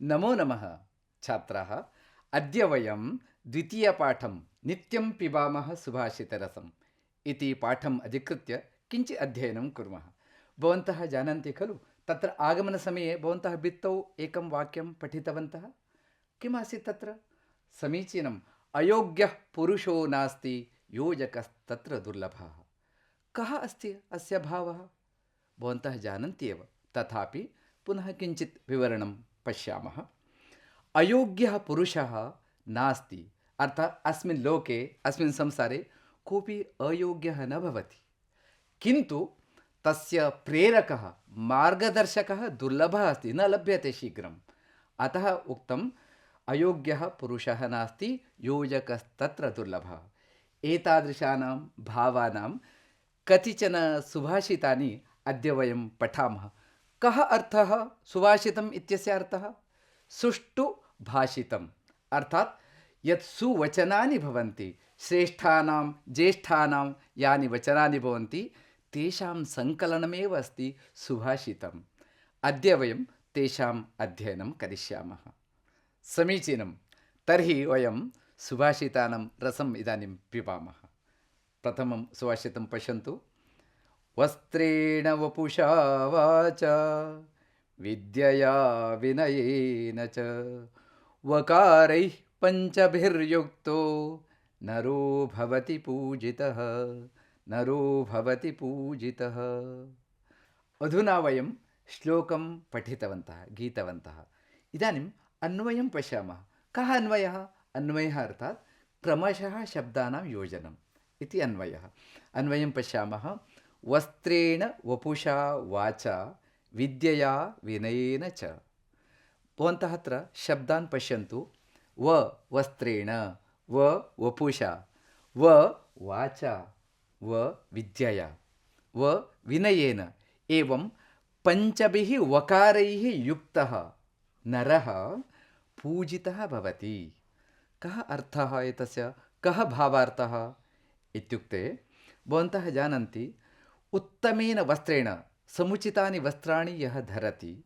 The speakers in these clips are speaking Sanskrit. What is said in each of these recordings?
नमो नमः छात्राः। अद्य वयं द्वितीयपाठं नित्यं पिबामः सुभाषितरसम् इति पाठम् अधिकृत्य किञ्चित् अध्ययनं कुर्मः। भवन्तः जानन्ति खलु, तत्र आगमनसमये भवन्तः भित्तौ एकं वाक्यं पठितवन्तः। किमासीत् तत्र? समीचीनम्। अयोग्यः पुरुषो नास्ति, योजकस्तत्र दुर्लभः। कः अस्ति अस्य भावः? भवन्तः जानन्ति एव, तथापि पुनः किञ्चित् विवरणं पश्यामः। अयोग्यः पुरुषः नास्ति, अर्थात् अस्मिन् लोके अस्मिन् संसारे कोऽपि अयोग्यः न भवति, किन्तु तस्य प्रेरकः मार्गदर्शकः दुर्लभः अस्ति, न लभ्यते शीघ्रम्। अतः उक्तम् अयोग्यः पुरुषः नास्ति, योजकस्तत्र दुर्लभः। एतादृशानां भावानां कतिचन सुभाषितानि अद्य वयं पठामः। कः अर्थः सुभाषितम् इत्यस्य अर्थः? सुष्ठु भाषितम्, अर्थात् यत् सुवचनानि भवन्ति, श्रेष्ठानां ज्येष्ठानां यानि वचनानि भवन्ति, तेषां सङ्कलनमेव अस्ति सुभाषितम्। अद्य वयं तेषाम् अध्ययनं करिष्यामः। समीचीनं। तर्हि वयं सुभाषितानां रसम् इदानीं पिबामः। प्रथमं सुभाषितं पश्यन्तु। वस्त्रेण वपुषा वाचा विद्यया विनयेन च वकारैः पञ्चभिर्युक्तो नरो भवति पूजितः, नरो भवति पूजितः। अधुना वयं श्लोकं पठितवन्तः, गीतवन्तः। इदानीम् अन्वयं पश्यामः। कः अन्वयः? अन्वयः अर्थात् क्रमशः शब्दानां योजनम् इति अन्वयः। अन्वयं पश्यामः। वस्त्रेण वपुषा वाचा विद्यया विनयेन च। भवन्तः अत्र शब्दान् पश्यन्तु। व वस्त्रेण, व वपुषा, व वाचा, व विद्यया, व विनयेन। एवं पञ्चभिः वकारैः युक्तः नरः पूजितः भवति। कः अर्थः एतस्य? कः भावार्थः इत्युक्ते, भवन्तः जानन्ति, उत्तमेन वस्त्रेण, समुचितानि वस्त्राणि यः धरति,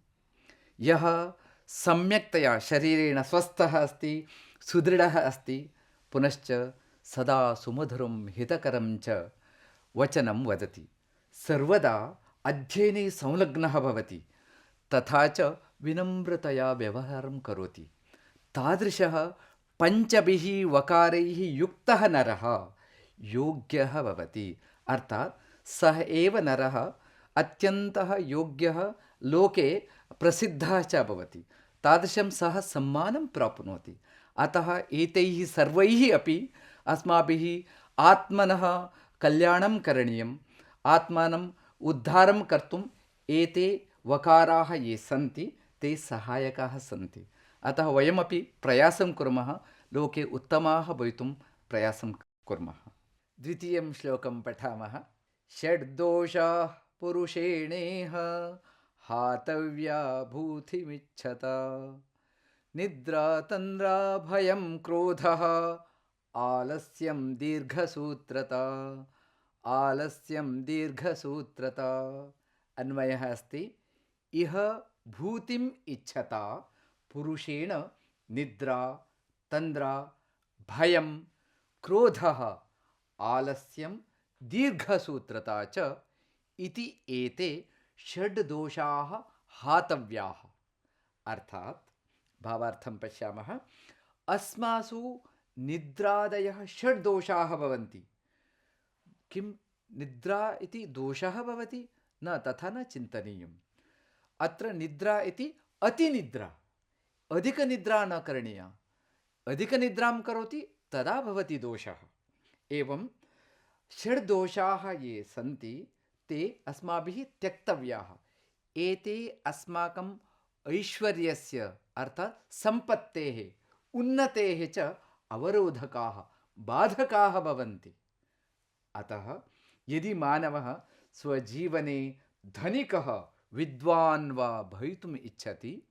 यः सम्यक्तया शरीरेण स्वस्थः अस्ति, सुदृढः अस्ति, पुनश्च सदा सुमधुरं हितकरं च वचनं वदति, सर्वदा अध्ययने संलग्नः भवति, तथा च विनम्रतया व्यवहारं करोति, तादृशः पञ्चभिः वकारैः युक्तः नरः योग्यः भवति। अर्थात् सः एव नरः अत्यन्तः योग्यः, लोके प्रसिद्धः च भवति। तादृशं सः सम्मानं प्राप्नोति। अतः एतैः सर्वैः अपि अस्माभिः आत्मनः कल्याणं करणीयम्, आत्मानम् उद्धारं कर्तुम् एते वकाराः ये सन्ति ते सहायकाः सन्ति। अतः वयमपि प्रयासं कुर्मः, लोके उत्तमाः भवितुं प्रयासं कुर्मः। द्वितीयं श्लोकं पठामः। षड्दोषाः पुरुषेणेह हातव्या भूतिमिच्छता निद्रा तन्द्रा भयं क्रोधः आलस्यं दीर्घसूत्रता, आलस्यं दीर्घसूत्रता। अन्वयः अस्ति, इह भूतिम् इच्छता पुरुषेण निद्रा तन्द्रा भयं क्रोधः आलस्यं दीर्घसूत्रता च इति एते षड् दोषाः हातव्याः। अर्थात् भावार्थं पश्यामः। अस्मासु निद्रादयः षड् दोषाः भवन्ति। किं निद्रा इति दोषः भवति? न, तथा न चिन्तनीयम्। अत्र निद्रा इति अतिनिद्रा, अधिकनिद्रा न करणीया। अधिकनिद्रां करोति तदा भवति दोषः। एवं षड् दोषाः ये सन्ति ते अस्माभिः त्यक्तव्याः। एते अस्माकम् ऐश्वर्यस्य, अर्थात् सम्पत्तेः, उन्नतेः च अवरोधकाः, बाधकाः भवन्ति। अतः यदि मानवः स्वजीवने धनिकः विद्वान् वा भवितुम् इच्छति,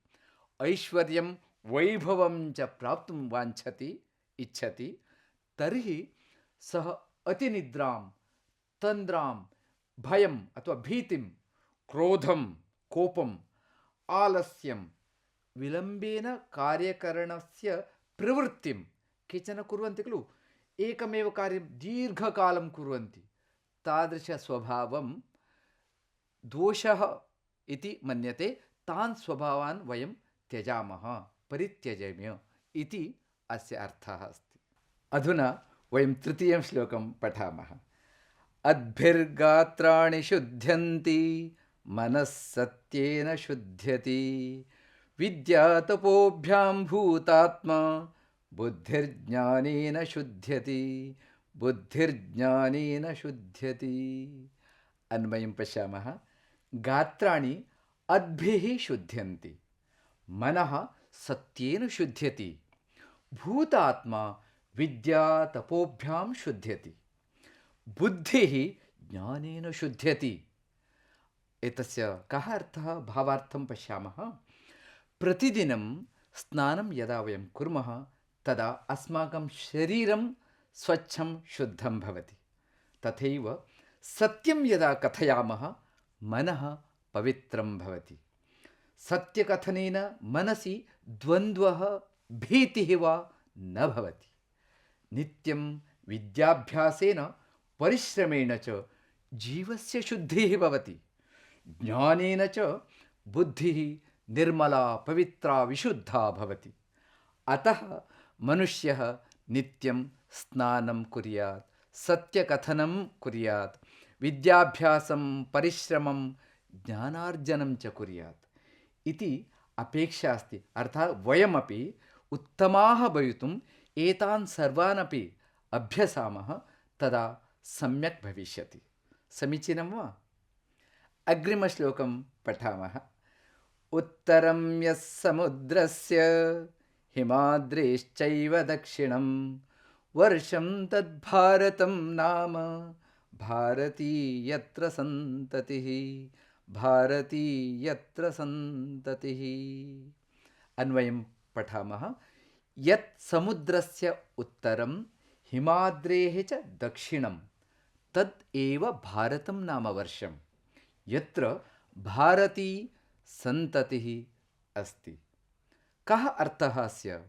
ऐश्वर्यं वैभवं च प्राप्तुं वाञ्छति, इच्छति, तर्हि सः अतिनिद्रां, तन्द्रां, भयम् अथवा भीतिं, क्रोधं, कोपम्, आलस्यं, विलम्बेन कार्यकरणस्य प्रवृत्तिं केचन कुर्वन्ति खलु, एकमेव कार्यं दीर्घकालं कुर्वन्ति, तादृशस्वभावं दोषः इति मन्यते। तान् स्वभावान् वयं त्यजामः, परित्यजेम इति अस्य अर्थः अस्ति। अधुना वयं तृतीयं श्लोकं पठामः। अद्भिर्गात्राणि शुध्यन्ति मनः सत्येन शुध्यति, विद्या तपोभ्यां भूतात्मा बुद्धिर्ज्ञानेन शुध्यति, बुद्धिर्ज्ञानेन शुध्यति। अन्वयं पश्यामः। गात्राणि अद्भिः शुध्यन्ति, मनः सत्येन शुध्यति, भूतात्मा विद्या तपोभ्यां शुध्यति, बुद्धिः ज्ञानेन शुध्यति। एतस्य कः अर्थः, भावार्थं पश्यामः। प्रतिदिनं स्नानं यदा वयं कुर्मः तदा अस्माकं शरीरं स्वच्छं शुद्धं भवति। तथैव सत्यं यदा कथयामः मनः पवित्रं भवति। सत्यकथनेन मनसि द्वन्द्वः भीतिः वा न भवति। नित्यं विद्याभ्यासेन परिश्रमेण च जीवस्य शुद्धिः भवति। ज्ञानेन च बुद्धिः निर्मला पवित्रा विशुद्धा भवति। अतः मनुष्यः नित्यं स्नानं कुर्यात्, सत्यकथनं कुर्यात्, विद्याभ्यासं परिश्रमं ज्ञानार्जनं च कुर्यात् इति अपेक्षा अस्ति। अर्थात् वयमपि उत्तमाः भवितुम् एतान् सर्वान् अपि अभ्यसामः, तदा सम्यक् भविष्यति। समीचीनं वा? अग्रिमश्लोकं पठामः। उत्तरं यः समुद्रस्य हिमाद्रेश्चैव दक्षिणं, वर्षं तद्भारतं नाम भारती यत्र सन्ततिः, भारती यत्र सन्ततिः। अन्वयं पठामः। यत् समुद्रस्य उत्तरं हिमाद्रेः च दक्षिणं तद् एव भारतं नाम वर्षं, यत्र भारती सन्ततिः अस्ति। कः अर्थः अस्य?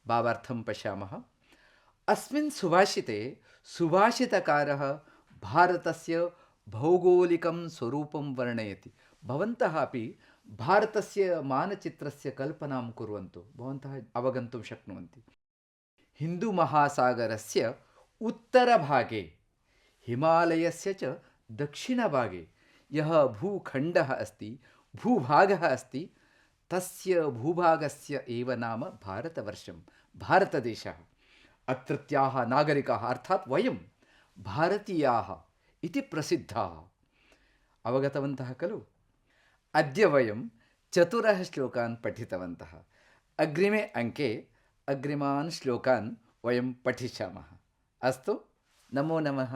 भावार्थं पश्यामः। अस्मिन् सुभाषिते सुभाषितकारः भारतस्य भौगोलिकं स्वरूपं वर्णयति। भवन्तः अपि भारतस्य मानचित्रस्य कल्पनां कुर्वन्तु, भवन्तः अवगन्तुं शक्नुवन्ति। हिन्दुमहासागरस्य उत्तरभागे, हिमालयस्य च दक्षिणभागे यः भूखण्डः अस्ति, भूभागः अस्ति, तस्य भूभागस्य एव नाम भारतवर्षं, भारतदेशः। अत्रत्याः नागरिकाः अर्थात् वयं भारतीयाः इति प्रसिद्धाः। अवगतवन्तः खलु? अद्य वयं 4 श्लोकान् पठितवन्तः। अग्रिमे अङ्के अग्रिमान् श्लोकान् वयं पठिष्यामः। अस्तु, नमो नमः।